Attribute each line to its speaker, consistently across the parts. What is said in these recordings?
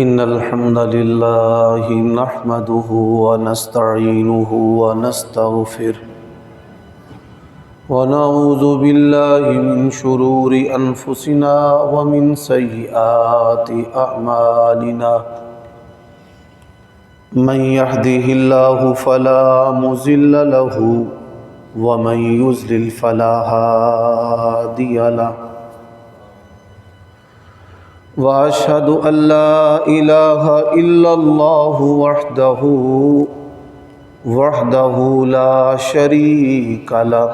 Speaker 1: إن الحمد لله نحمده ونستعينه ونستغفره ونعوذ بالله من شرور أنفسنا ومن سيئات أعمالنا من يهده الله فلا مضل له ومن يضلل فلا هادي له وأشهد أن لا إله إلا الله وحده لا شريك له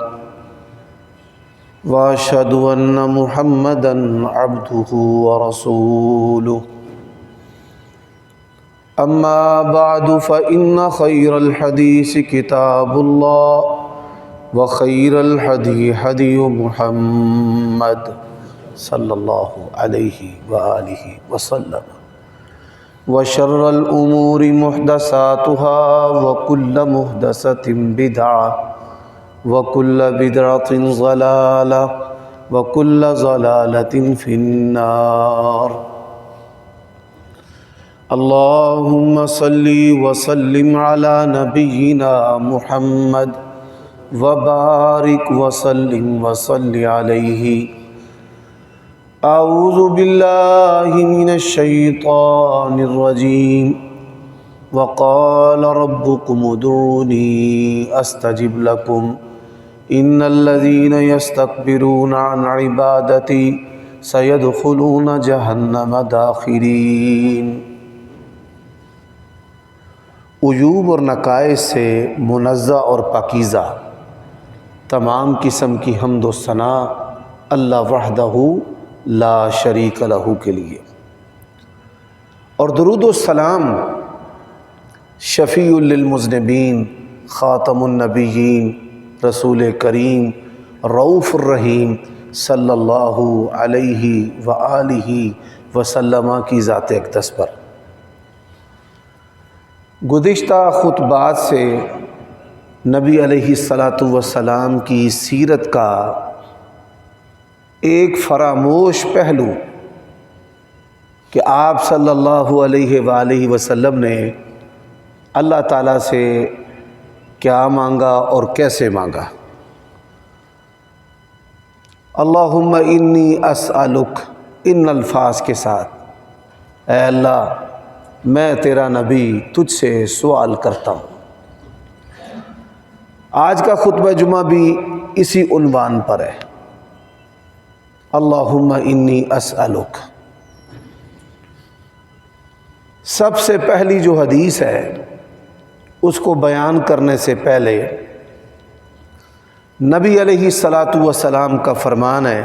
Speaker 1: وأشهد أن محمدًا عبده ورسوله أما بعد فإن خير الحديث كتاب الله وخير الهدي هدي محمد صلی اللہ علیہ وآلہ وسلم وشر الأمور محدثاتها وكل محدثة بدعة وكل بدعة ضلالة وكل ضلالة في النار اللهم صل وسلم على نبينا محمد وبارك وسلم وصل عليه اعوذ باللہ من الشیطان الرجیم وقال ربكم ادعوني استجب لكم ان الذين يستكبرون عن عبادتي سيدخلون جہنم داخرین۔ عیوب اور نقائص سے منزہ اور پاکیزہ تمام قسم کی حمد و ثنا اللہ وحدہ لا شریک لہ کے لیے، اور درود و سلام شفیع للمذنبین خاتم النبیین رسول کریم رؤوف الرحیم صلی اللہ علیہ وآلہ وسلم کی ذات اقدس پر۔ گزشتہ خطبات سے نبی علیہ السلام کی سیرت کا ایک فراموش پہلو کہ آپ صلی اللہ علیہ وآلہ وسلم نے اللہ تعالیٰ سے کیا مانگا اور کیسے مانگا۔ اللہم انی اسألک، ان الفاظ کے ساتھ، اے اللہ میں تیرا نبی تجھ سے سوال کرتا ہوں۔ آج کا خطبہ جمعہ بھی اسی عنوان پر ہے، اللہم انی اسألک۔ سب سے پہلی جو حدیث ہے اس کو بیان کرنے سے پہلے نبی علیہ السلام کا فرمان ہے،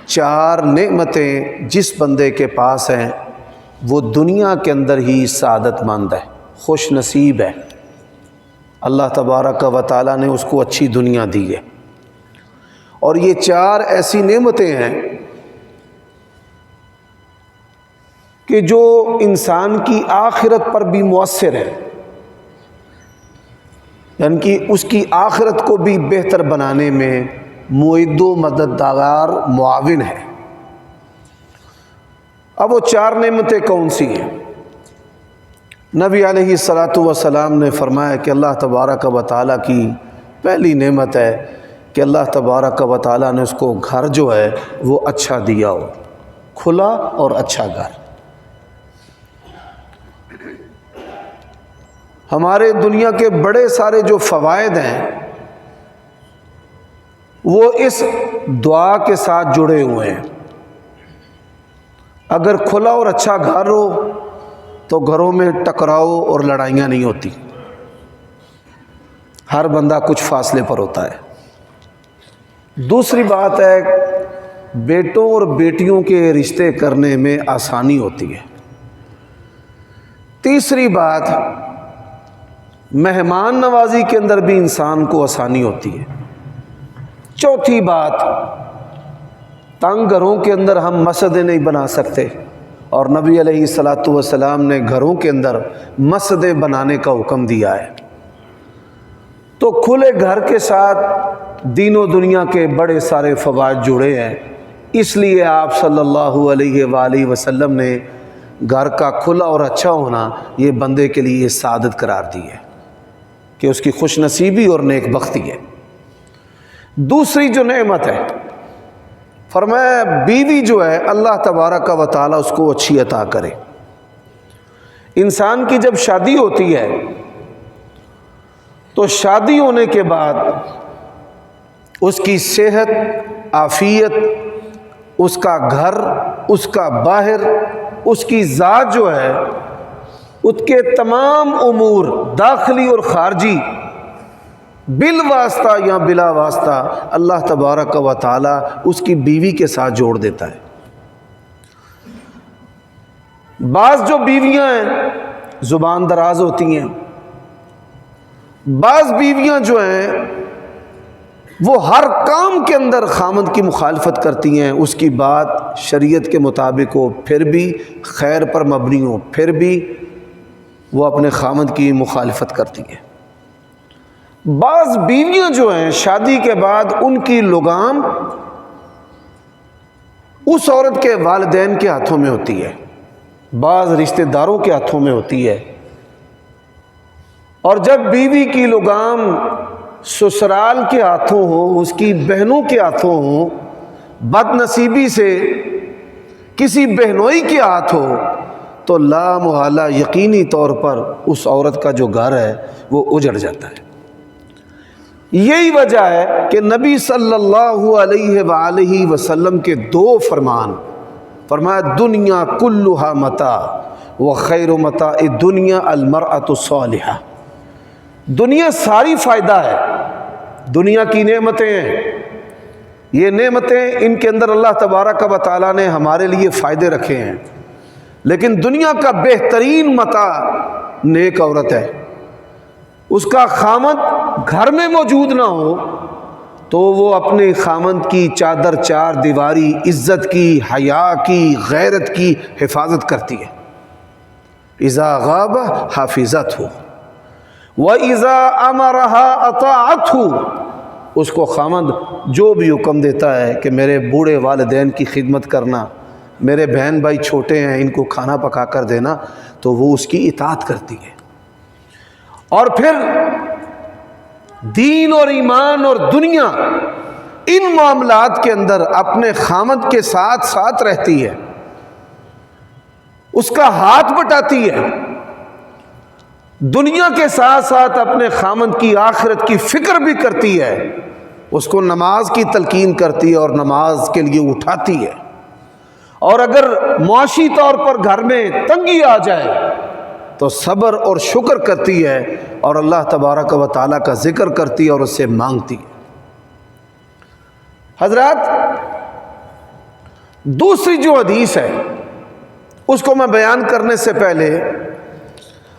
Speaker 1: چار نعمتیں جس بندے کے پاس ہیں وہ دنیا کے اندر ہی سعادت مند ہے، خوش نصیب ہے۔ اللہ تبارک و تعالیٰ نے اس کو اچھی دنیا دی ہے، اور یہ چار ایسی نعمتیں ہیں کہ جو انسان کی آخرت پر بھی مؤثر ہے، یعنی کہ اس کی آخرت کو بھی بہتر بنانے میں معد و مددگار معاون ہے۔ اب وہ چار نعمتیں کون سی ہیں؟ نبی علیہ السلام نے فرمایا کہ اللہ تبارک و تعالیٰ کی پہلی نعمت ہے کہ اللہ تبارک و تعالیٰ نے اس کو گھر جو ہے وہ اچھا دیا ہو، کھلا اور اچھا گھر۔ ہمارے دنیا کے بڑے سارے جو فوائد ہیں وہ اس دعا کے ساتھ جڑے ہوئے ہیں۔ اگر کھلا اور اچھا گھر ہو تو گھروں میں ٹکراؤ اور لڑائیاں نہیں ہوتی، ہر بندہ کچھ فاصلے پر ہوتا ہے۔ دوسری بات ہے، بیٹوں اور بیٹیوں کے رشتے کرنے میں آسانی ہوتی ہے۔ تیسری بات، مہمان نوازی کے اندر بھی انسان کو آسانی ہوتی ہے۔ چوتھی بات، تنگ گھروں کے اندر ہم مسجدیں نہیں بنا سکتے، اور نبی علیہ السلام نے گھروں کے اندر مسجدیں بنانے کا حکم دیا ہے۔ تو کھلے گھر کے ساتھ دین و دنیا کے بڑے سارے فوائد جڑے ہیں، اس لیے آپ صلی اللہ علیہ وآلہ وسلم نے گھر کا کھلا اور اچھا ہونا یہ بندے کے لیے سعادت قرار دی ہے کہ اس کی خوش نصیبی اور نیک بختی ہے۔ دوسری جو نعمت ہے، فرمایا بیوی جو ہے اللہ تبارک و تعالیٰ اس کو اچھی عطا کرے۔ انسان کی جب شادی ہوتی ہے تو شادی ہونے کے بعد اس کی صحت، عافیت، اس کا گھر، اس کا باہر، اس کی ذات جو ہے، اس کے تمام امور داخلی اور خارجی بالواسطہ یا بلا واسطہ اللہ تبارک و تعالی اس کی بیوی کے ساتھ جوڑ دیتا ہے۔ بعض جو بیویاں ہیں زبان دراز ہوتی ہیں، بعض بیویاں جو ہیں وہ ہر کام کے اندر خامند کی مخالفت کرتی ہیں، اس کی بات شریعت کے مطابق ہو پھر بھی خیر پر مبنی ہو، پھر بھی وہ اپنے خامند کی مخالفت کرتی ہیں۔ بعض بیویاں جو ہیں شادی کے بعد ان کی لگام اس عورت کے والدین کے ہاتھوں میں ہوتی ہے، بعض رشتہ داروں کے ہاتھوں میں ہوتی ہے، اور جب بیوی کی لگام سسرال کے ہاتھوں ہو، اس کی بہنوں کے ہاتھوں ہو، بد نصیبی سے کسی بہنوئی کے ہاتھ ہو، تو لا محالہ یقینی طور پر اس عورت کا جو گھر ہے وہ اجڑ جاتا ہے۔ یہی وجہ ہے کہ نبی صلی اللہ علیہ وآلہ وسلم کے دو فرمان، فرمایا دنیا کلھا متاع وخیر متاع الدنیا المرأۃ الصالحہ، دنیا ساری فائدہ ہے، دنیا کی نعمتیں ہیں، یہ نعمتیں ان کے اندر اللہ تبارک و تعالیٰ نے ہمارے لیے فائدے رکھے ہیں، لیکن دنیا کا بہترین متاع نیک عورت ہے۔ اس کا خامند گھر میں موجود نہ ہو تو وہ اپنے خامند کی چادر چار دیواری، عزت کی، حیا کی، غیرت کی حفاظت کرتی ہے۔ اذا غاب حافظتہ وَإِذَا أَمَرَهَا أَطَاعَتْهُ، اس کو خامند جو بھی حکم دیتا ہے کہ میرے بوڑھے والدین کی خدمت کرنا، میرے بہن بھائی چھوٹے ہیں ان کو کھانا پکا کر دینا، تو وہ اس کی اطاعت کرتی ہے، اور پھر دین اور ایمان اور دنیا ان معاملات کے اندر اپنے خامند کے ساتھ ساتھ رہتی ہے، اس کا ہاتھ بٹاتی ہے، دنیا کے ساتھ ساتھ اپنے خامند کی آخرت کی فکر بھی کرتی ہے، اس کو نماز کی تلقین کرتی ہے اور نماز کے لیے اٹھاتی ہے، اور اگر معاشی طور پر گھر میں تنگی آ جائے تو صبر اور شکر کرتی ہے اور اللہ تبارک و تعالیٰ کا ذکر کرتی ہے اور اس سے مانگتی ہے۔ حضرات، دوسری جو حدیث ہے اس کو میں بیان کرنے سے پہلے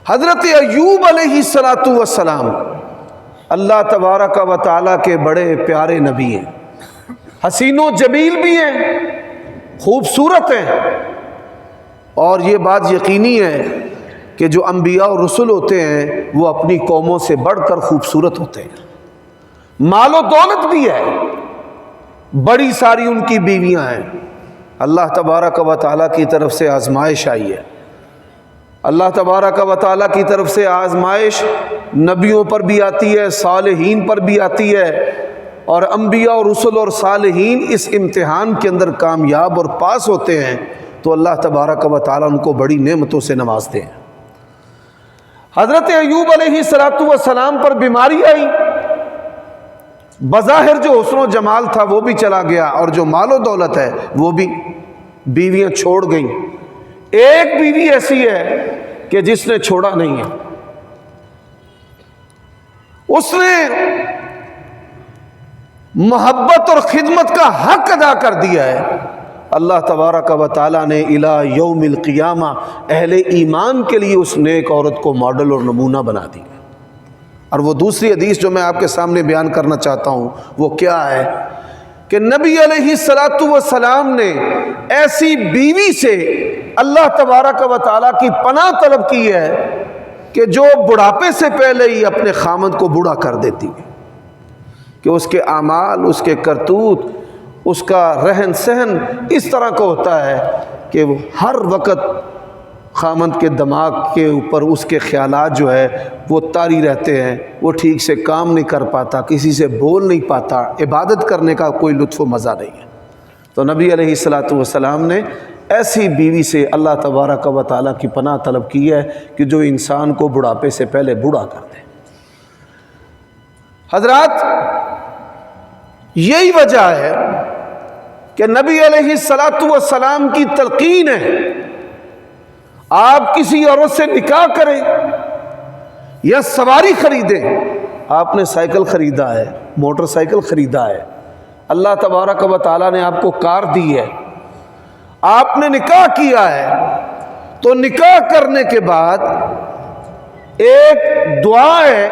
Speaker 1: حضرت ایوب علیہ السلام اللہ تبارک و تعالیٰ کے بڑے پیارے نبی ہیں، حسین و جمیل بھی ہیں، خوبصورت ہیں، اور یہ بات یقینی ہے کہ جو انبیاء اور رسل ہوتے ہیں وہ اپنی قوموں سے بڑھ کر خوبصورت ہوتے ہیں، مال و دولت بھی ہے، بڑی ساری ان کی بیویاں ہیں، اللہ تبارک و تعالیٰ کی طرف سے آزمائش آئی ہے، اللہ تبارک و تعالیٰ کی طرف سے آزمائش نبیوں پر بھی آتی ہے، صالحین پر بھی آتی ہے، اور انبیاء اور رسل اور صالحین اس امتحان کے اندر کامیاب اور پاس ہوتے ہیں تو اللہ تبارک و تعالیٰ ان کو بڑی نعمتوں سے نوازتے ہیں۔ حضرت ایوب علیہ السلام پر بیماری آئی، بظاہر جو حسن و جمال تھا وہ بھی چلا گیا، اور جو مال و دولت ہے وہ بھی، بیویاں چھوڑ گئیں، ایک بیوی ایسی ہے کہ جس نے چھوڑا نہیں ہے، اس نے محبت اور خدمت کا حق ادا کر دیا ہے۔ اللہ تبارک و تعالیٰ نے الی یوم القیامہ اہل ایمان کے لیے اس نیک عورت کو ماڈل اور نمونہ بنا دیا۔ اور وہ دوسری حدیث جو میں آپ کے سامنے بیان کرنا چاہتا ہوں وہ کیا ہے کہ نبی علیہ السلام نے ایسی بیوی سے اللہ تبارک و تعالیٰ کی پناہ طلب کی ہے کہ جو بڑھاپے سے پہلے ہی اپنے خامند کو بوڑھا کر دیتی ہے، کہ اس کے اعمال، اس کے کرتوت، اس کا رہن سہن اس طرح کا ہوتا ہے کہ وہ ہر وقت خامند کے دماغ کے اوپر اس کے خیالات جو ہے وہ طاری رہتے ہیں، وہ ٹھیک سے کام نہیں کر پاتا، کسی سے بول نہیں پاتا، عبادت کرنے کا کوئی لطف و مزہ نہیں ہے۔ تو نبی علیہ الصلاۃ والسلام نے ایسی بیوی سے اللہ تبارک و تعالیٰ کی پناہ طلب کی ہے کہ جو انسان کو بڑھاپے سے پہلے بوڑھا کر دے۔ حضرات، یہی وجہ ہے کہ نبی علیہ الصلاۃ والسلام کی تلقین ہے، آپ کسی عورت سے نکاح کریں یا سواری خریدیں۔ آپ نے سائیکل خریدا ہے، موٹر سائیکل خریدا ہے، اللہ تبارک و تعالیٰ نے آپ کو کار دی ہے، آپ نے نکاح کیا ہے، تو نکاح کرنے کے بعد ایک دعا ہے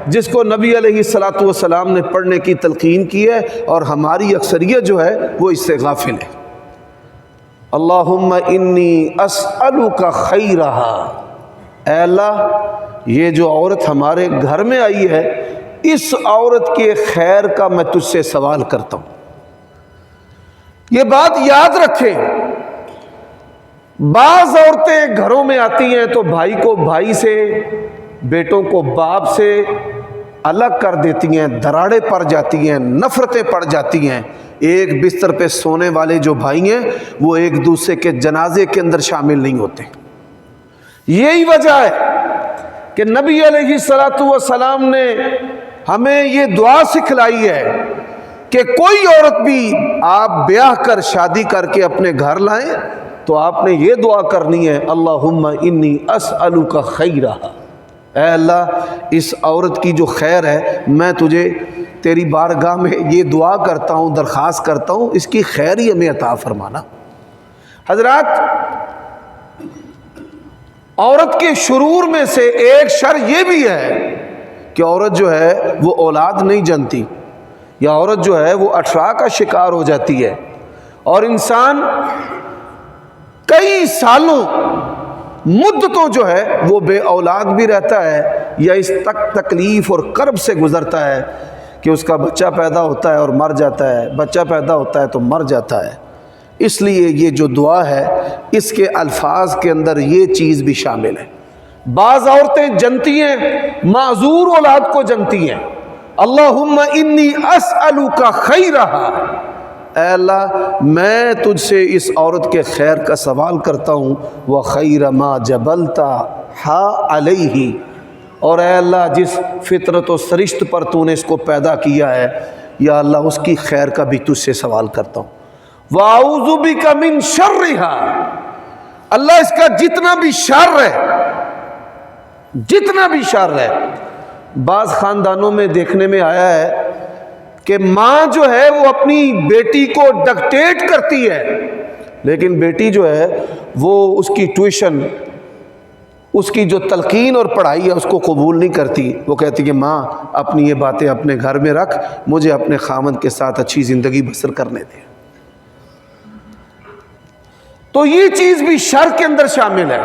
Speaker 1: جس کو نبی علیہ الصلاۃ والسلام نے پڑھنے کی تلقین کی ہے، اور ہماری اکثریت جو ہے وہ اس سے غافل ہے۔ اللہم انی اسألک خیرہا، اے اللہ یہ جو عورت ہمارے گھر میں آئی ہے اس عورت کے خیر کا میں تجھ سے سوال کرتا ہوں۔ یہ بات یاد رکھیں، بعض عورتیں گھروں میں آتی ہیں تو بھائی کو بھائی سے، بیٹوں کو باپ سے الگ کر دیتی ہیں، دراڑیں پڑ جاتی ہیں، نفرتیں پڑ جاتی ہیں۔ ایک بستر پہ سونے والے جو بھائی ہیں وہ ایک دوسرے کے جنازے کے اندر شامل نہیں ہوتے۔ یہی وجہ ہے کہ نبی علیہ الصلاۃ والسلام نے ہمیں یہ دعا سکھلائی ہے کہ کوئی عورت بھی آپ بیاہ کر شادی کر کے اپنے گھر لائیں تو آپ نے یہ دعا کرنی ہے، اللہم انی اسألک خیرہا، اے اللہ اس عورت کی جو خیر ہے میں تجھے تیری بارگاہ میں یہ دعا کرتا ہوں، درخواست کرتا ہوں، اس کی خیر ہی ہمیں عطا فرمانا۔ حضرات، عورت کے شرور میں سے ایک شر یہ بھی ہے کہ عورت جو ہے وہ اولاد نہیں جنتی، یا عورت جو ہے وہ اٹھرا کا شکار ہو جاتی ہے، اور انسان کئی سالوں مدتوں جو ہے وہ بے اولاد بھی رہتا ہے، یا اس تکلیف اور کرب سے گزرتا ہے کہ اس کا بچہ پیدا ہوتا ہے اور مر جاتا ہے، بچہ پیدا ہوتا ہے تو مر جاتا ہے۔ اس لیے یہ جو دعا ہے اس کے الفاظ کے اندر یہ چیز بھی شامل ہے۔ بعض عورتیں جنتی ہیں، معذور اولاد کو جنتی ہیں، اللہم انی اسألک خیرہا، اے اللہ میں تجھ سے اس عورت کے خیر کا سوال کرتا ہوں، وخیر ما جبلتہا علیہ، اور اے اللہ جس فطرت و سرشت پر تو نے اس کو پیدا کیا ہے، یا اللہ اس کی خیر کا بھی تجھ سے سوال کرتا ہوں، وَأَعُوذُ بِكَ مِن شَرِّهَا، اللہ اس کا جتنا بھی شر ہے، جتنا بھی شر ہے۔ بعض خاندانوں میں دیکھنے میں آیا ہے کہ ماں جو ہے وہ اپنی بیٹی کو ڈکٹیٹ کرتی ہے، لیکن بیٹی جو ہے وہ اس کی ٹیوشن، اس کی جو تلقین اور پڑھائی ہے اس کو قبول نہیں کرتی۔ وہ کہتی کہ ماں اپنی یہ باتیں اپنے گھر میں رکھ، مجھے اپنے خامند کے ساتھ اچھی زندگی بسر کرنے دے۔ تو یہ چیز بھی شر کے اندر شامل ہے۔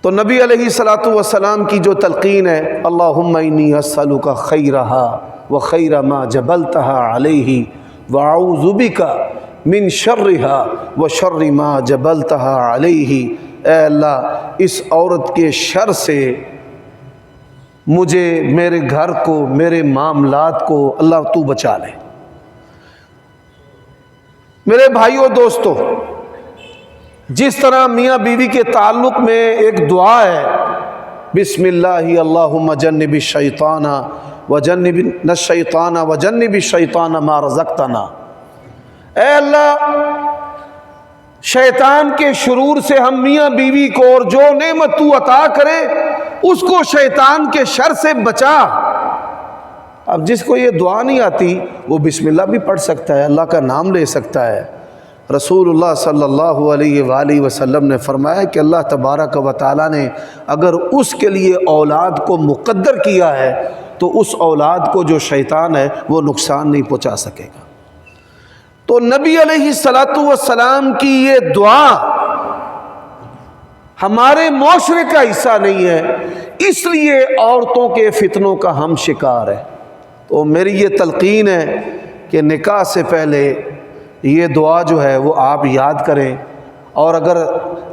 Speaker 1: تو نبی علیہ الصلاۃ والسلام کی جو تلقین ہے، اللہم انی اسألک خیرہا وخیر ما جبلتہا علیہ واعوذ بک من شرہا وشر ما جبلتہا علیہ، اے اللہ اس عورت کے شر سے مجھے، میرے گھر کو، میرے معاملات کو اللہ تو بچا لے۔ میرے بھائیوں دوستو، جس طرح میاں بیوی کے تعلق میں ایک دعا ہے، بسم اللہ اللہم جنب الشیطان وجنبنا الشیطان وجنب الشیطان ما رزقتنا، اے اللہ شیطان کے شرور سے ہم میاں بیوی کو، اور جو نعمت تو عطا کرے اس کو شیطان کے شر سے بچا۔ اب جس کو یہ دعا نہیں آتی وہ بسم اللہ بھی پڑھ سکتا ہے، اللہ کا نام لے سکتا ہے۔ رسول اللہ صلی اللہ علیہ وآلہ وسلم نے فرمایا کہ اللہ تبارک و تعالیٰ نے اگر اس کے لیے اولاد کو مقدر کیا ہے تو اس اولاد کو جو شیطان ہے وہ نقصان نہیں پہنچا سکے گا۔ تو نبی علیہ الصلاۃ والسلام کی یہ دعا ہمارے معاشرے کا حصہ نہیں ہے، اس لیے عورتوں کے فتنوں کا ہم شکار ہیں۔ تو میری یہ تلقین ہے کہ نکاح سے پہلے یہ دعا جو ہے وہ آپ یاد کریں، اور اگر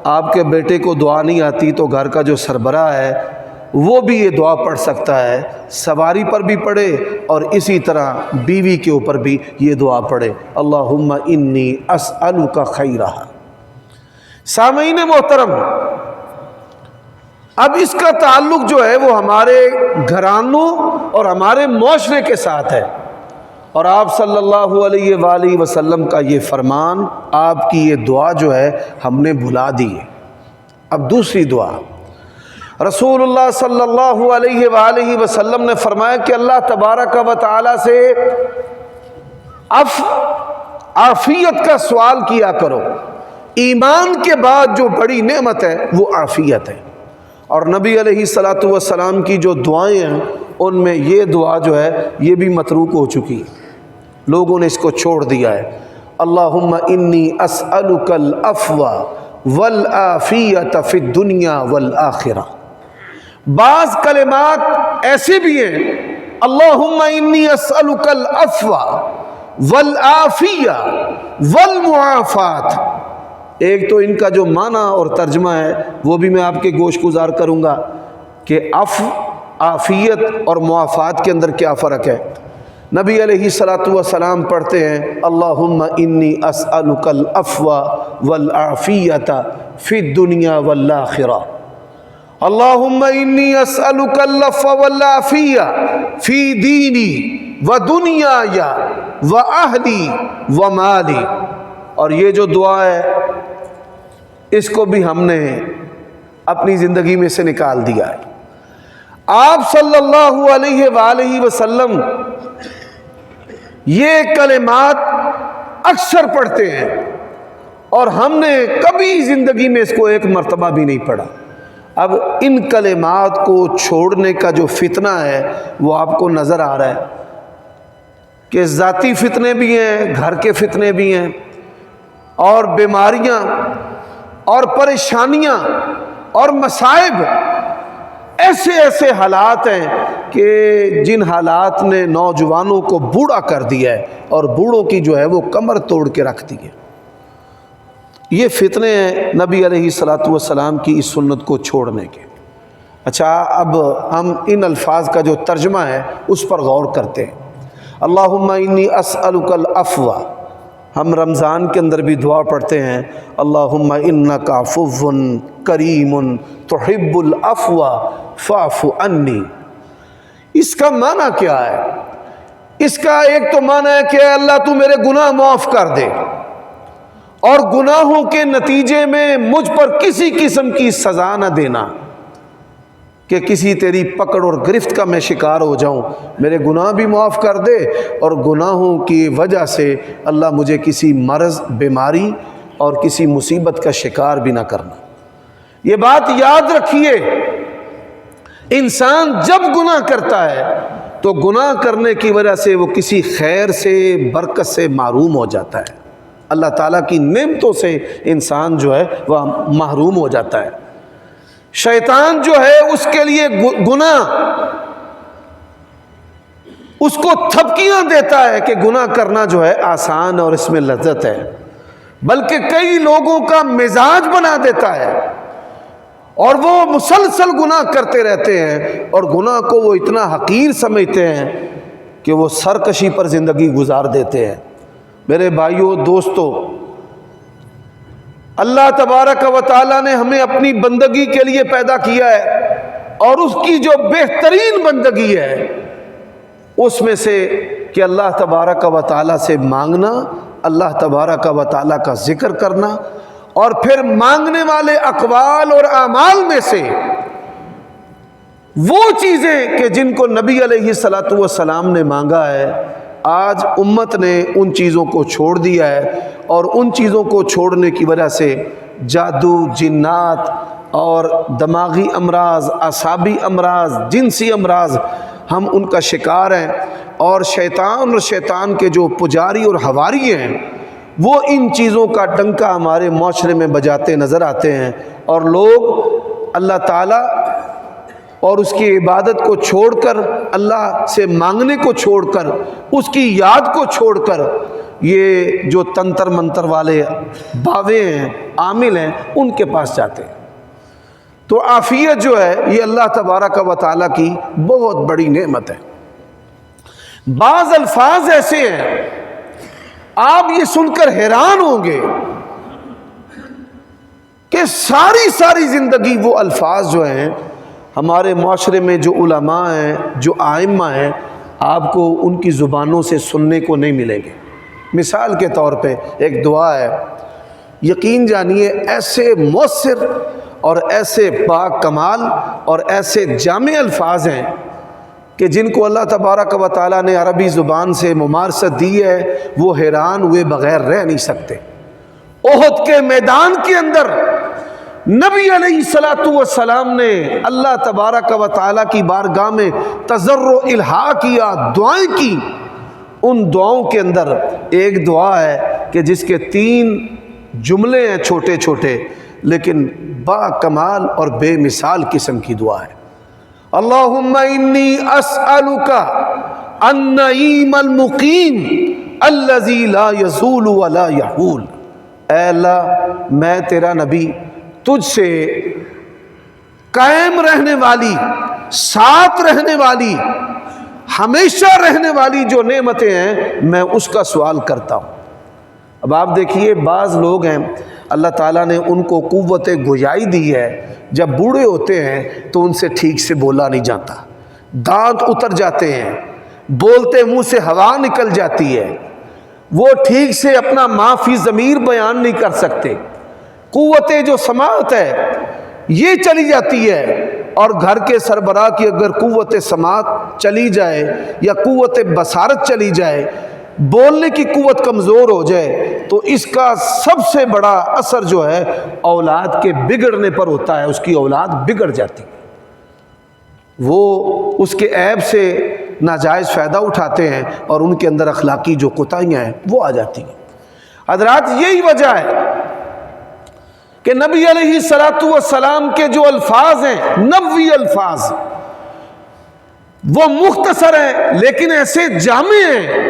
Speaker 1: آپ کے بیٹے کو دعا نہیں آتی تو گھر کا جو سربراہ ہے وہ بھی یہ دعا پڑھ سکتا ہے، سواری پر بھی پڑھے اور اسی طرح بیوی کے اوپر بھی یہ دعا پڑھے، اللہم انی اسألک خیرہا۔ سامعین محترم، اب اس کا تعلق جو ہے وہ ہمارے گھرانوں اور ہمارے معاشرے کے ساتھ ہے، اور آپ صلی اللہ علیہ وآلہ وسلم کا یہ فرمان، آپ کی یہ دعا جو ہے ہم نے بھلا دی ہے۔ اب دوسری دعا، رسول اللہ صلی اللہ علیہ وآلہ وسلم نے فرمایا کہ اللہ تبارک و تعالی سے عافیت کا سوال کیا کرو۔ ایمان کے بعد جو بڑی نعمت ہے وہ عافیت ہے، اور نبی علیہ الصلوۃ والسلام کی جو دعائیں ہیں ان میں یہ دعا جو ہے یہ بھی متروک ہو چکی ہے، لوگوں نے اس کو چھوڑ دیا ہے۔ اللہم انی اسألک العفو والعافیت فی الدنیا والآخرہ۔ بعض کلمات ایسے بھی ہیں، اللہم انی اسألک العفو والعافیہ والمعافات۔ ایک تو ان کا جو معنی اور ترجمہ ہے وہ بھی میں آپ کے گوش گزار کروں گا کہ عفو، عافیت اور معافات کے اندر کیا فرق ہے۔ نبی علیہ الصلوۃ والسلام پڑھتے ہیں اللہم انی اسألک العفو والعافیۃ فی الدنیا والآخرہ، اللہم انی اسألک العفو والعافیہ فی دینی و دنیای و اہلی و مالی۔ اور یہ جو دعا ہے اس کو بھی ہم نے اپنی زندگی میں سے نکال دیا ہے۔ آپ صلی اللہ علیہ وآلہ وسلم یہ کلمات اکثر پڑھتے ہیں، اور ہم نے کبھی زندگی میں اس کو ایک مرتبہ بھی نہیں پڑھا۔ اب ان کلمات کو چھوڑنے کا جو فتنہ ہے وہ آپ کو نظر آ رہا ہے کہ ذاتی فتنے بھی ہیں، گھر کے فتنے بھی ہیں، اور بیماریاں اور پریشانیاں اور مصائب، ایسے ایسے حالات ہیں کہ جن حالات نے نوجوانوں کو بوڑھا کر دیا ہے اور بوڑھوں کی جو ہے وہ کمر توڑ کے رکھ دی ہے۔ یہ فتنے ہیں نبی علیہ الصلوۃ والسلام کی اس سنت کو چھوڑنے کے۔ اچھا، اب ہم ان الفاظ کا جو ترجمہ ہے اس پر غور کرتے ہیں۔ اللہم انی اسألک العفو، ہم رمضان کے اندر بھی دعا پڑھتے ہیں اللہم انک عفو کریم تحب العفو فاعف عنی۔ اس کا معنی کیا ہے؟ اس کا ایک تو معنی ہے کہ اللہ تو میرے گناہ معاف کر دے، اور گناہوں کے نتیجے میں مجھ پر کسی قسم کی سزا نہ دینا کہ کسی تیری پکڑ اور گرفت کا میں شکار ہو جاؤں، میرے گناہ بھی معاف کر دے، اور گناہوں کی وجہ سے اللہ مجھے کسی مرض، بیماری اور کسی مصیبت کا شکار بھی نہ کرنا۔ یہ بات یاد رکھیے، انسان جب گناہ کرتا ہے تو گناہ کرنے کی وجہ سے وہ کسی خیر سے، برکت سے محروم ہو جاتا ہے، اللہ تعالیٰ کی نعمتوں سے انسان جو ہے وہ محروم ہو جاتا ہے۔ شیطان جو ہے اس کے لیے گناہ اس کو تھپکیاں دیتا ہے کہ گناہ کرنا جو ہے آسان اور اس میں لذت ہے، بلکہ کئی لوگوں کا مزاج بنا دیتا ہے اور وہ مسلسل گناہ کرتے رہتے ہیں، اور گناہ کو وہ اتنا حقیر سمجھتے ہیں کہ وہ سرکشی پر زندگی گزار دیتے ہیں۔ میرے بھائیوں، دوستو، اللہ تبارک و تعالیٰ نے ہمیں اپنی بندگی کے لیے پیدا کیا ہے، اور اس کی جو بہترین بندگی ہے اس میں سے کہ اللہ تبارک و تعالیٰ سے مانگنا، اللہ تبارک و تعالیٰ کا ذکر کرنا، اور پھر مانگنے والے اقوال اور اعمال میں سے وہ چیزیں کہ جن کو نبی علیہ الصلوۃ والسلام نے مانگا ہے، آج امت نے ان چیزوں کو چھوڑ دیا ہے، اور ان چیزوں کو چھوڑنے کی وجہ سے جادو، جنات اور دماغی امراض، اعصابی امراض، جنسی امراض، ہم ان کا شکار ہیں، اور شیطان کے جو پجاری اور حواری ہیں وہ ان چیزوں کا ڈنکا ہمارے معاشرے میں بجاتے نظر آتے ہیں، اور لوگ اللہ تعالیٰ اور اس کی عبادت کو چھوڑ کر، اللہ سے مانگنے کو چھوڑ کر، اس کی یاد کو چھوڑ کر یہ جو تنتر منتر والے باوے ہیں، عامل ہیں، ان کے پاس جاتے ہیں۔ تو عافیت جو ہے یہ اللہ تبارک و تعالیٰ کی بہت بڑی نعمت ہے۔ بعض الفاظ ایسے ہیں آپ یہ سن کر حیران ہوں گے کہ ساری زندگی وہ الفاظ جو ہیں ہمارے معاشرے میں جو علماء ہیں، جو ائمہ ہیں، آپ کو ان کی زبانوں سے سننے کو نہیں ملیں گے۔ مثال کے طور پہ ایک دعا ہے، یقین جانیے ایسے مؤثر اور ایسے پاک کمال اور ایسے جامع الفاظ ہیں کہ جن کو اللہ تبارک و تعالیٰ نے عربی زبان سے ممارست دی ہے، وہ حیران ہوئے بغیر رہ نہیں سکتے۔ احد کے میدان کے اندر نبی علیہ السلام نے اللہ تبارک و تعالیٰ کی بارگاہ میں تضرع و الحاح کیا، دعائیں کی۔ ان دعاؤں کے اندر ایک دعا ہے کہ جس کے 3 جملے ہیں چھوٹے چھوٹے، لیکن با کمال اور بے مثال قسم کی دعا ہے۔ اللہم انی اسألک النعیم المقیم الذی لا یزول ولا یحول۔ اے اللہ، میں تیرا نبی تجھ سے قائم رہنے والی، ساتھ رہنے والی، ہمیشہ رہنے والی جو نعمتیں ہیں میں اس کا سوال کرتا ہوں۔ اب آپ دیکھیے بعض لوگ ہیں اللہ تعالیٰ نے ان کو قوت گویائی دی ہے، جب بوڑھے ہوتے ہیں تو ان سے ٹھیک سے بولا نہیں جاتا، دانت اتر جاتے ہیں، بولتے منہ سے ہوا نکل جاتی ہے، وہ ٹھیک سے اپنا ما فی ضمیر بیان نہیں کر سکتے، قوت جو سماعت ہے یہ چلی جاتی ہے۔ اور گھر کے سربراہ کی اگر قوت سماعت چلی جائے یا قوت بصارت چلی جائے، بولنے کی قوت کمزور ہو جائے، تو اس کا سب سے بڑا اثر جو ہے اولاد کے بگڑنے پر ہوتا ہے، اس کی اولاد بگڑ جاتی ہے، وہ اس کے عیب سے ناجائز فائدہ اٹھاتے ہیں اور ان کے اندر اخلاقی جو کوتاہیاں ہیں وہ آ جاتی ہیں۔ حضرات یہی وجہ ہے کہ نبی علیہ السلام کے جو الفاظ ہیں، نبوی الفاظ، وہ مختصر ہیں لیکن ایسے جامع ہیں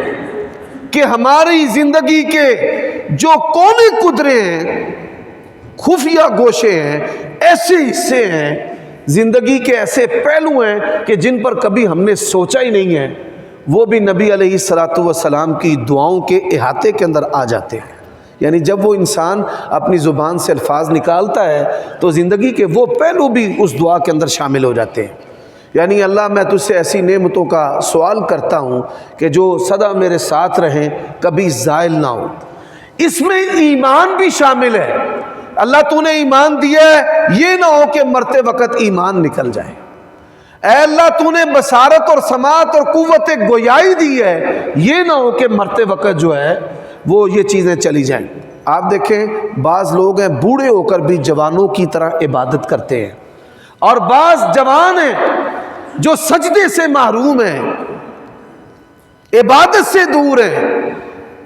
Speaker 1: کہ ہماری زندگی کے جو کونے قدرے ہیں، خفیہ گوشے ہیں، ایسے حصے ہیں، زندگی کے ایسے پہلو ہیں کہ جن پر کبھی ہم نے سوچا ہی نہیں ہے، وہ بھی نبی علیہ السلام کی دعاؤں کے احاطے کے اندر آ جاتے ہیں۔ یعنی جب وہ انسان اپنی زبان سے الفاظ نکالتا ہے تو زندگی کے وہ پہلو بھی اس دعا کے اندر شامل ہو جاتے ہیں۔ یعنی اللہ میں تجھ سے ایسی نعمتوں کا سوال کرتا ہوں کہ جو سدا میرے ساتھ رہیں، کبھی زائل نہ ہو۔ اس میں ایمان بھی شامل ہے۔ اللہ تو نے ایمان دیا ہے، یہ نہ ہو کہ مرتے وقت ایمان نکل جائے۔ اے اللہ تو نے بصارت اور سماعت اور قوت گویائی دی ہے، یہ نہ ہو کہ مرتے وقت جو ہے وہ یہ چیزیں چلی جائیں۔ آپ دیکھیں بعض لوگ ہیں بوڑھے ہو کر بھی جوانوں کی طرح عبادت کرتے ہیں، اور بعض جوان ہیں جو سجدے سے محروم ہیں، عبادت سے دور ہیں۔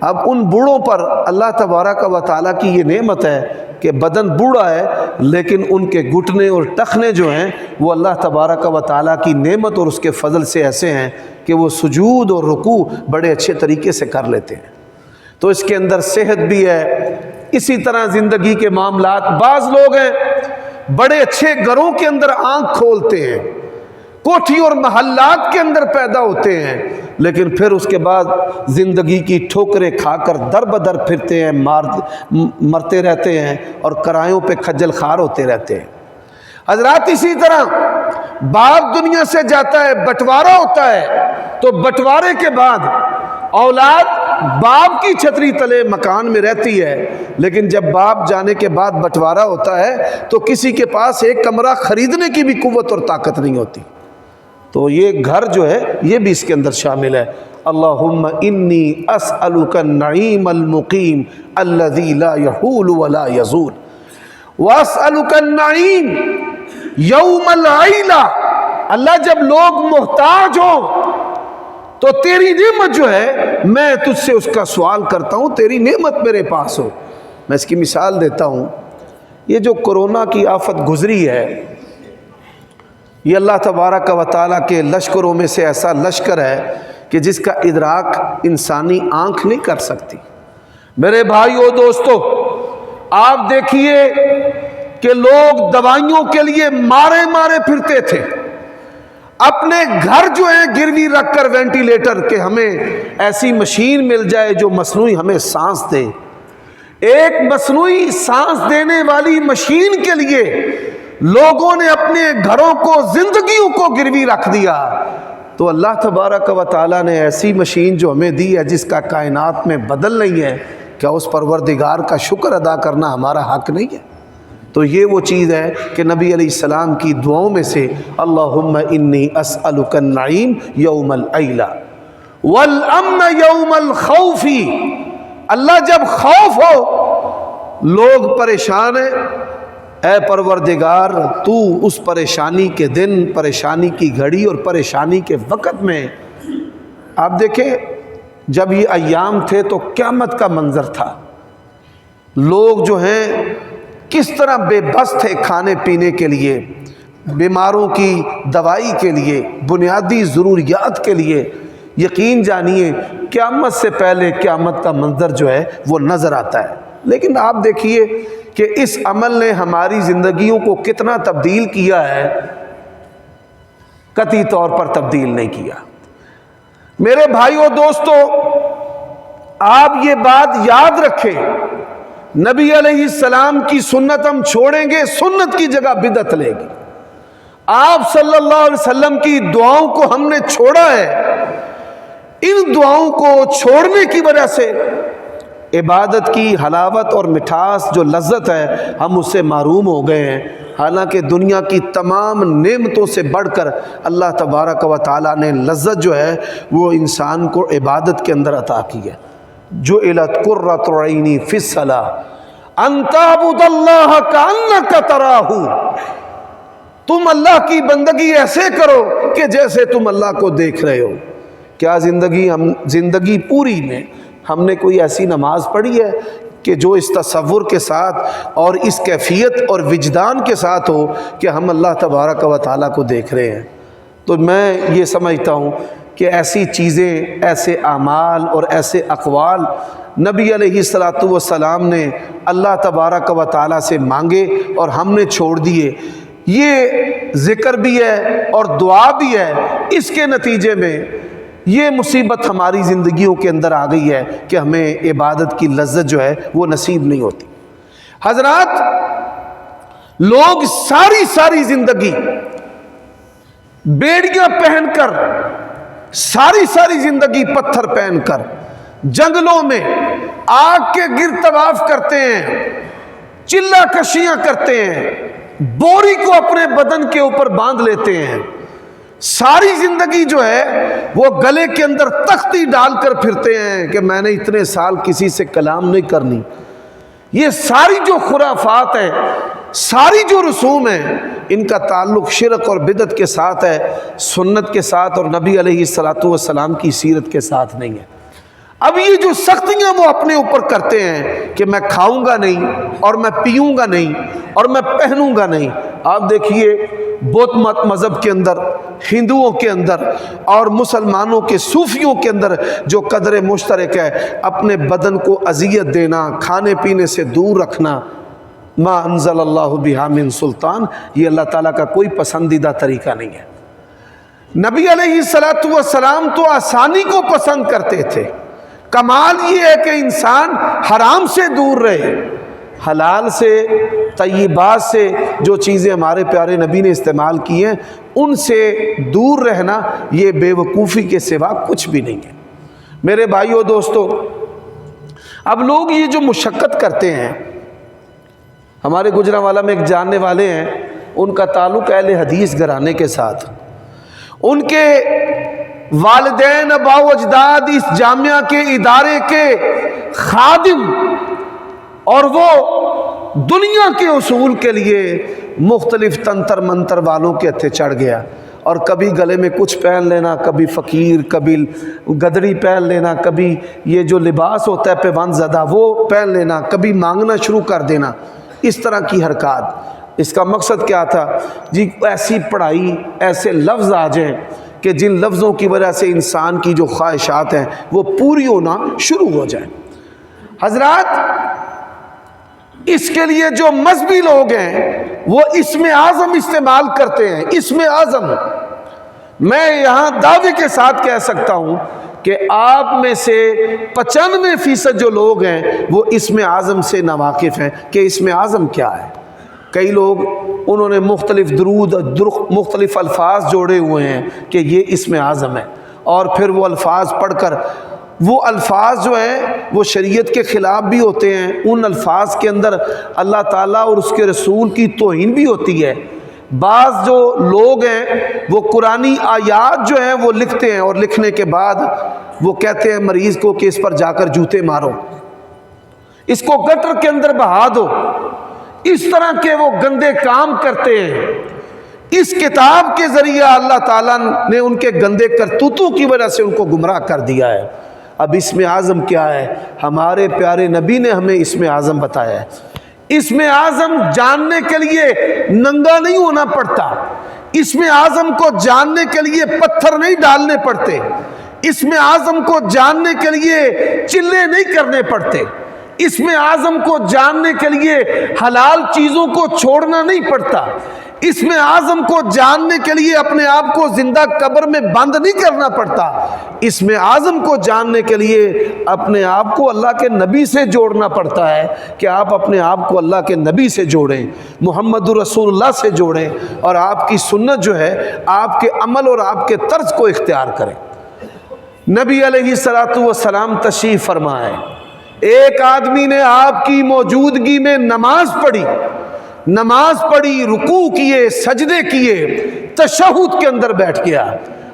Speaker 1: اب ان بوڑھوں پر اللہ تبارک و تعالیٰ کی یہ نعمت ہے کہ بدن بوڑھا ہے لیکن ان کے گھٹنے اور ٹخنے جو ہیں وہ اللہ تبارک و تعالیٰ کی نعمت اور اس کے فضل سے ایسے ہیں کہ وہ سجود اور رکوع بڑے اچھے طریقے سے کر لیتے ہیں۔ تو اس کے اندر صحت بھی ہے۔ اسی طرح زندگی کے معاملات، بعض لوگ ہیں بڑے اچھے گھروں کے اندر آنکھ کھولتے ہیں، کوٹھی اور محلات کے اندر پیدا ہوتے ہیں، لیکن پھر اس کے بعد زندگی کی ٹھوکریں کھا کر در بدر پھرتے ہیں، مرتے رہتے ہیں اور کرایوں پہ کھجل خوار ہوتے رہتے ہیں۔ حضرات اسی طرح باپ دنیا سے جاتا ہے، بٹوارا ہوتا ہے، تو بٹوارے کے بعد اولاد باپ کی چھتری تلے مکان میں رہتی ہے، لیکن جب باپ جانے کے بعد بٹوارا ہوتا ہے تو کسی کے پاس ایک کمرہ خریدنے کی بھی قوت اور طاقت نہیں ہوتی۔ تو یہ گھر جو ہے یہ بھی اس کے اندر شامل ہے۔ اللہم انی اسألک النعیم المقیم الذی لا یحول ولا یزول واسألک النعیم یوم العیلہ۔ اللہ جب لوگ محتاج ہوں تو تیری نعمت جو ہے میں تجھ سے اس کا سوال کرتا ہوں، تیری نعمت میرے پاس ہو۔ میں اس کی مثال دیتا ہوں، یہ جو کرونا کی آفت گزری ہے، یہ اللہ تبارک و تعالیٰ کے لشکروں میں سے ایسا لشکر ہے کہ جس کا ادراک انسانی آنکھ نہیں کر سکتی۔ میرے بھائیو دوستو، آپ دیکھیے کہ لوگ دوائیوں کے لیے مارے مارے پھرتے تھے، اپنے گھر جو ہیں گروی رکھ کر وینٹیلیٹر کے، ہمیں ایسی مشین مل جائے جو مصنوعی ہمیں سانس دے۔ ایک مصنوعی سانس دینے والی مشین کے لیے لوگوں نے اپنے گھروں کو، زندگیوں کو گروی رکھ دیا۔ تو اللہ تبارک و تعالیٰ نے ایسی مشین جو ہمیں دی ہے، جس کا کائنات میں بدل نہیں ہے، کیا اس پروردگار کا شکر ادا کرنا ہمارا حق نہیں ہے؟ تو یہ وہ چیز ہے کہ نبی علیہ السلام کی دعاؤں میں سے اللہم انی اسألک النعیم یوم العیلہ والامن یوم الخوف۔ اللہ جب خوف ہو، لوگ پریشان ہیں، اے پروردگار تو اس پریشانی کے دن، پریشانی کی گھڑی اور پریشانی کے وقت میں، آپ دیکھیں جب یہ ایام تھے تو قیامت کا منظر تھا، لوگ جو ہیں کس طرح بے بس تھے کھانے پینے کے لیے، بیماروں کی دوائی کے لیے، بنیادی ضروریات کے لیے۔ یقین جانیے قیامت سے پہلے قیامت کا منظر جو ہے وہ نظر آتا ہے، لیکن آپ دیکھیے کہ اس عمل نے ہماری زندگیوں کو کتنا تبدیل کیا ہے، قطعی طور پر تبدیل نہیں کیا۔ میرے بھائیو دوستو، آپ یہ بات یاد رکھیں، نبی علیہ السلام کی سنت ہم چھوڑیں گے، سنت کی جگہ بدعت لے گی۔ آپ صلی اللہ علیہ وسلم کی دعاؤں کو ہم نے چھوڑا ہے، ان دعاؤں کو چھوڑنے کی وجہ سے عبادت کی حلاوت اور مٹھاس جو لذت ہے، ہم اس سے محروم ہو گئے ہیں۔ حالانکہ دنیا کی تمام نعمتوں سے بڑھ کر اللہ تبارک و تعالیٰ نے لذت جو ہے وہ انسان کو عبادت کے اندر عطا کی ہے۔ جعلت قرۃ عینی فی الصلاۃ ان تعبد اللہ کأنک تراہ، تم اللہ کی بندگی ایسے کرو کہ جیسے تم اللہ کو دیکھ رہے ہو۔ کیا زندگی پوری میں ہم نے کوئی ایسی نماز پڑھی ہے کہ جو اس تصور کے ساتھ اور اس کیفیت اور وجدان کے ساتھ ہو کہ ہم اللہ تبارک و تعالیٰ کو دیکھ رہے ہیں؟ تو میں یہ سمجھتا ہوں کہ ایسی چیزیں، ایسے اعمال اور ایسے اقوال نبی علیہ الصلاۃ والسلام نے اللہ تبارک و تعالیٰ سے مانگے اور ہم نے چھوڑ دیے۔ یہ ذکر بھی ہے اور دعا بھی ہے، اس کے نتیجے میں یہ مصیبت ہماری زندگیوں کے اندر آ گئی ہے کہ ہمیں عبادت کی لذت جو ہے وہ نصیب نہیں ہوتی۔ حضرات، لوگ ساری زندگی بیڑیاں پہن کر، ساری زندگی پتھر پہن کر جنگلوں میں آگ کے گرد طواف کرتے ہیں، چلہ کشیاں کرتے ہیں، بوری کو اپنے بدن کے اوپر باندھ لیتے ہیں، ساری زندگی جو ہے وہ گلے کے اندر تختی ڈال کر پھرتے ہیں کہ میں نے اتنے سال کسی سے کلام نہیں کرنی۔ یہ ساری جو خرافات ہیں، ساری جو رسوم ہیں، ان کا تعلق شرک اور بدعت کے ساتھ ہے، سنت کے ساتھ اور نبی علیہ الصلاۃ والسلام کی سیرت کے ساتھ نہیں ہے۔ اب یہ جو سختیاں وہ اپنے اوپر کرتے ہیں کہ میں کھاؤں گا نہیں اور میں پیوں گا نہیں اور میں پہنوں گا نہیں، آپ دیکھیے بدھ مت مذہب کے اندر، ہندوؤں کے اندر اور مسلمانوں کے صوفیوں کے اندر جو قدر مشترک ہے، اپنے بدن کو اذیت دینا، کھانے پینے سے دور رکھنا، ما انزل اللہ بہا من سلطان، یہ اللہ تعالیٰ کا کوئی پسندیدہ طریقہ نہیں ہے۔ نبی علیہ الصلاۃ والسلام تو آسانی کو پسند کرتے تھے۔ کمال یہ ہے کہ انسان حرام سے دور رہے، حلال سے، طیبات سے، جو چیزیں ہمارے پیارے نبی نے استعمال کی ہیں ان سے دور رہنا، یہ بے وقوفی کے سوا کچھ بھی نہیں ہے۔ میرے بھائیو دوستو، اب لوگ یہ جو مشقت کرتے ہیں، ہمارے گجرانوالہ میں ایک جاننے والے ہیں، ان کا تعلق اہل حدیث گھرانے کے ساتھ، ان کے والدین ابا و اجداد اس جامعہ کے ادارے کے خادم، اور وہ دنیا کے اصول کے لیے مختلف تنتر منتر والوں کے ہتھے چڑھ گیا، اور کبھی گلے میں کچھ پہن لینا، کبھی فقیر، کبھی گدڑی پہن لینا، کبھی یہ جو لباس ہوتا ہے پیوند زدہ وہ پہن لینا، کبھی مانگنا شروع کر دینا، اس طرح کی حرکات۔ اس کا مقصد کیا تھا جی؟ ایسی پڑھائی، ایسے لفظ آ جائیں کہ جن لفظوں کی وجہ سے انسان کی جو خواہشات ہیں وہ پوری ہونا شروع ہو جائیں۔ حضرات اس کے لیے جو مذہبی لوگ ہیں وہ اسم اعظم استعمال کرتے ہیں. اسم اعظم میں یہاں دعوے کے ساتھ کہہ سکتا ہوں کہ آپ میں سے 95% جو لوگ ہیں وہ اسم اعظم سے ناواقف ہیں کہ اسم اعظم کیا ہے. کئی لوگ انہوں نے مختلف درود مختلف الفاظ جوڑے ہوئے ہیں کہ یہ اسم اعظم ہے، اور پھر وہ الفاظ پڑھ کر وہ الفاظ جو ہیں وہ شریعت کے خلاف بھی ہوتے ہیں. ان الفاظ کے اندر اللہ تعالیٰ اور اس کے رسول کی توہین بھی ہوتی ہے. بعض جو لوگ ہیں وہ قرآنی آیات جو ہیں وہ لکھتے ہیں اور لکھنے کے بعد وہ کہتے ہیں مریض کو کہ اس پر جا کر جوتے مارو، اس کو گٹر کے اندر بہا دو. اس طرح کے وہ گندے کام کرتے ہیں. اس کتاب کے ذریعہ اللہ تعالیٰ نے ان کے گندے کرتوتوں کی وجہ سے ان کو گمراہ کر دیا ہے. اب اسم اعظم کیا ہے؟ ہمارے پیارے نبی نے ہمیں اسم اعظم بتایا ہے. اسم اعظم جاننے کے لیے ننگا نہیں ہونا پڑتا. اسم اعظم کو جاننے کے لیے پتھر نہیں ڈالنے پڑتے. اسم اعظم کو جاننے کے لیے چلے نہیں کرنے پڑتے. اسم اعظم کو جاننے کے لیے حلال چیزوں کو چھوڑنا نہیں پڑتا. اسم اعظم کو جاننے کے لیے اپنے آپ کو زندہ قبر میں بند نہیں کرنا پڑتا. اسم اعظم کو جاننے کے لیے اپنے آپ کو اللہ کے نبی سے جوڑنا پڑتا ہے کہ آپ اپنے آپ کو اللہ کے نبی سے جوڑیں، محمد رسول اللہ سے جوڑیں، اور آپ کی سنت جو ہے آپ کے عمل اور آپ کے طرز کو اختیار کریں. نبی علیہ السلام تشریف فرمائے. ایک آدمی نے آپ کی موجودگی میں نماز پڑھی، رکوع کیے، سجدے کیے، تشہد کے اندر بیٹھ گیا.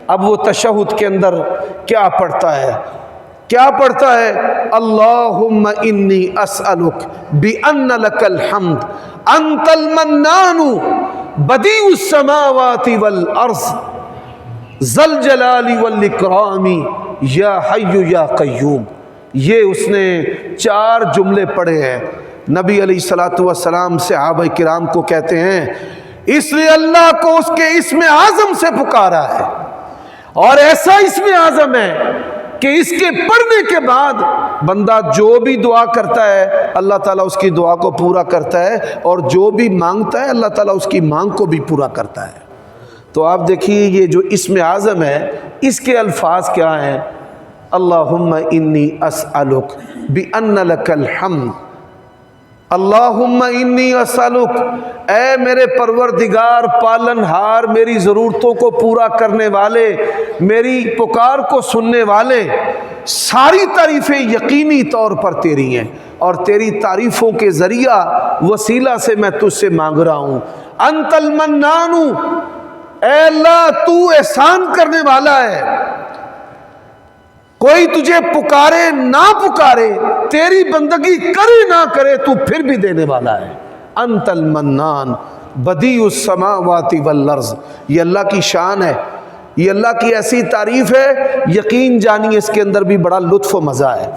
Speaker 1: اب وہ تشہد کے اندر کیا پڑھتا ہے؟ اللہم انی اسألک بأن لک الحمد انت المنان بدیع السماوات والارض ذی الجلال والاکرام یا حی یا قیوم. یہ اس نے 4 جملے پڑھے ہیں. نبی علیہ السلام صحابہ کرام کو کہتے ہیں اس لیے اللہ کو اس کے اسم اعظم سے پکارا ہے، اور ایسا اسم اعظم ہے کہ اس کے پڑھنے کے بعد بندہ جو بھی دعا کرتا ہے اللہ تعالیٰ اس کی دعا کو پورا کرتا ہے، اور جو بھی مانگتا ہے اللہ تعالیٰ اس کی مانگ کو بھی پورا کرتا ہے. تو آپ دیکھیے یہ جو اسم اعظم ہے اس کے الفاظ کیا ہیں؟ اللہم انی اسألک بأن لک الحمد. اللہم انی اسألک، اے میرے پروردگار پالن ہار، میری ضرورتوں کو پورا کرنے والے، میری پکار کو سننے والے، ساری تعریفیں یقینی طور پر تیری ہیں، اور تیری تعریفوں کے ذریعہ وسیلہ سے میں تجھ سے مانگ رہا ہوں. انت المنان، اے اللہ تو احسان کرنے والا ہے. کوئی تجھے پکارے نہ پکارے، تیری بندگی کرے نہ کرے، تو پھر بھی دینے والا ہے. انت المنان بدیع السماوات والارض. یہ اللہ کی شان ہے، یہ اللہ کی ایسی تعریف ہے، یقین جانیے اس کے اندر بھی بڑا لطف و مزہ ہے.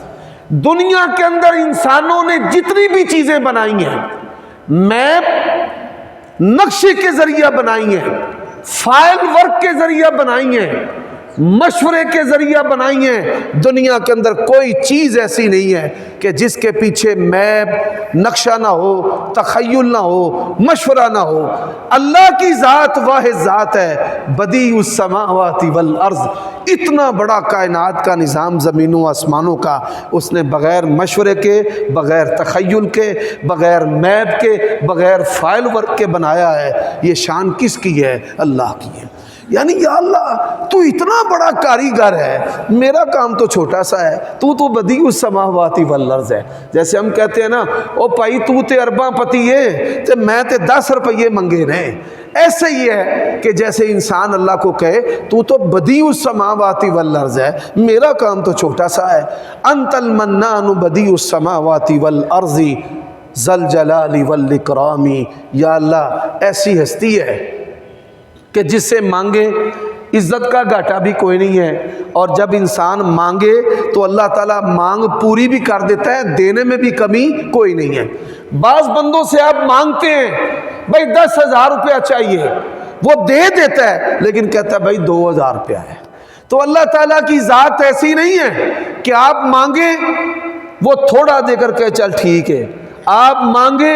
Speaker 1: دنیا کے اندر انسانوں نے جتنی بھی چیزیں بنائی ہیں، میپ نقشے کے ذریعہ بنائی ہیں، فائل ورک کے ذریعہ بنائی ہیں، مشورے کے ذریعہ بنائی ہیں، دنیا کے اندر کوئی چیز ایسی نہیں ہے کہ جس کے پیچھے میپ، نقشہ نہ ہو، تخیل نہ ہو، مشورہ نہ ہو. اللہ کی ذات واحد ذات ہے، بدیع السماوات والارض. اتنا بڑا کائنات کا نظام زمینوں آسمانوں کا اس نے بغیر مشورے کے، بغیر تخیل کے، بغیر میپ کے، بغیر فائل ورک کے بنایا ہے. یہ شان کس کی ہے؟ اللہ کی ہے. یعنی یا اللہ تو اتنا بڑا کاریگر ہے، میرا کام تو چھوٹا سا ہے، تو بدیع السماوات والارض ہے. جیسے ہم کہتے ہیں نا او بھائی تو تے ارباں پتی ہے تے میں تے 10 روپے منگے رہے. ایسے ہی ہے کہ جیسے انسان اللہ کو کہے تو بدیع السماوات والارض ہے، میرا کام تو چھوٹا سا ہے. انت المنان بدیع السماوات والارض ذی الجلال والاکرام. یا اللہ ایسی ہستی ہے کہ جس سے مانگے عزت کا گھاٹا بھی کوئی نہیں ہے، اور جب انسان مانگے تو اللہ تعالیٰ مانگ پوری بھی کر دیتا ہے، دینے میں بھی کمی کوئی نہیں ہے. بعض بندوں سے آپ مانگتے ہیں بھائی 10,000 روپیہ چاہیے، وہ دے دیتا ہے لیکن کہتا ہے بھائی 2,000 روپیہ ہے. تو اللہ تعالیٰ کی ذات ایسی نہیں ہے کہ آپ مانگیں وہ تھوڑا دے کر کہ چل ٹھیک ہے، آپ مانگے،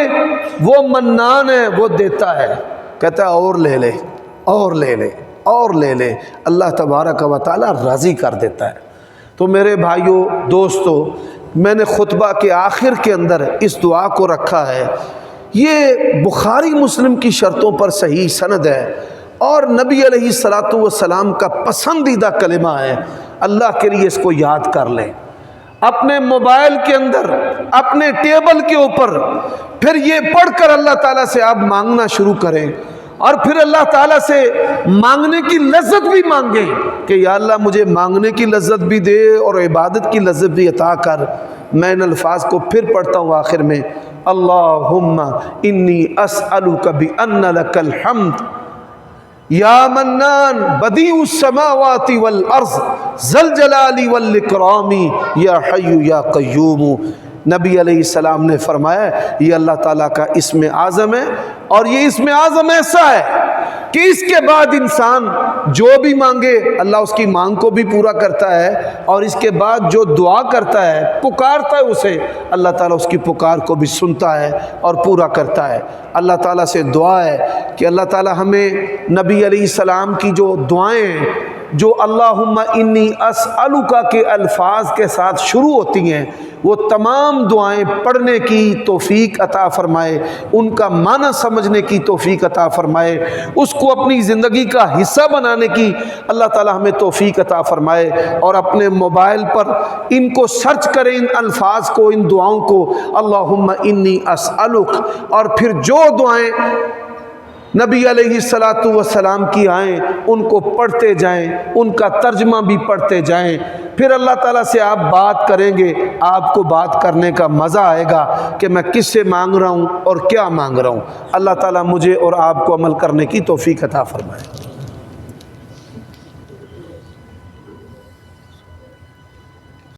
Speaker 1: وہ منان ہے، وہ دیتا ہے، کہتا ہے اور لے لے اور لے لے اور لے لے، اللہ تبارک و تعالی راضی کر دیتا ہے۔ تو میرے بھائیوں دوستو، میں نے خطبہ کے آخر کے اندر اس دعا کو رکھا ہے، یہ بخاری مسلم کی شرطوں پر صحیح سند ہے اور نبی علیہ السلام کا پسندیدہ کلمہ ہے۔ اللہ کے لیے اس کو یاد کر لیں، اپنے موبائل کے اندر، اپنے ٹیبل کے اوپر، پھر یہ پڑھ کر اللہ تعالیٰ سے آپ مانگنا شروع کریں، اور پھر اللہ تعالیٰ سے مانگنے کی لذت بھی مانگیں کہ یا اللہ مجھے مانگنے کی لذت بھی دے اور عبادت کی لذت بھی عطا کر۔ میں ان الفاظ کو پھر پڑھتا ہوں آخر میں، اللہم انی اسألک بأن لک الحمد یا منان بدیع السماوات والارض ذی الجلال والاکرام یا حی یا قیوم۔ نبی علیہ السلام نے فرمایا یہ اللہ تعالیٰ کا اسم اعظم ہے، اور یہ اسم اعظم ایسا ہے کہ اس کے بعد انسان جو بھی مانگے اللہ اس کی مانگ کو بھی پورا کرتا ہے، اور اس کے بعد جو دعا کرتا ہے، پکارتا ہے اسے، اللہ تعالیٰ اس کی پکار کو بھی سنتا ہے اور پورا کرتا ہے۔ اللہ تعالیٰ سے دعا ہے کہ اللہ تعالیٰ ہمیں نبی علیہ السلام کی جو دعائیں ہیں، جو اللہم انی اسألک کے الفاظ کے ساتھ شروع ہوتی ہیں، وہ تمام دعائیں پڑھنے کی توفیق عطا فرمائے، ان کا معنی سمجھنے کی توفیق عطا فرمائے، اس کو اپنی زندگی کا حصہ بنانے کی اللہ تعالی ہمیں توفیق عطا فرمائے، اور اپنے موبائل پر ان کو سرچ کریں، ان الفاظ کو، ان دعاؤں کو، اللہم انی اسألک، اور پھر جو دعائیں نبی علیہ السلام کی آئیں ان کو پڑھتے جائیں، ان کا ترجمہ بھی پڑھتے جائیں، پھر اللہ تعالیٰ سے آپ بات کریں گے، آپ کو بات کرنے کا مزہ آئے گا کہ میں کس سے مانگ رہا ہوں اور کیا مانگ رہا ہوں۔ اللہ تعالیٰ مجھے اور آپ کو عمل کرنے کی توفیق عطا فرمائے۔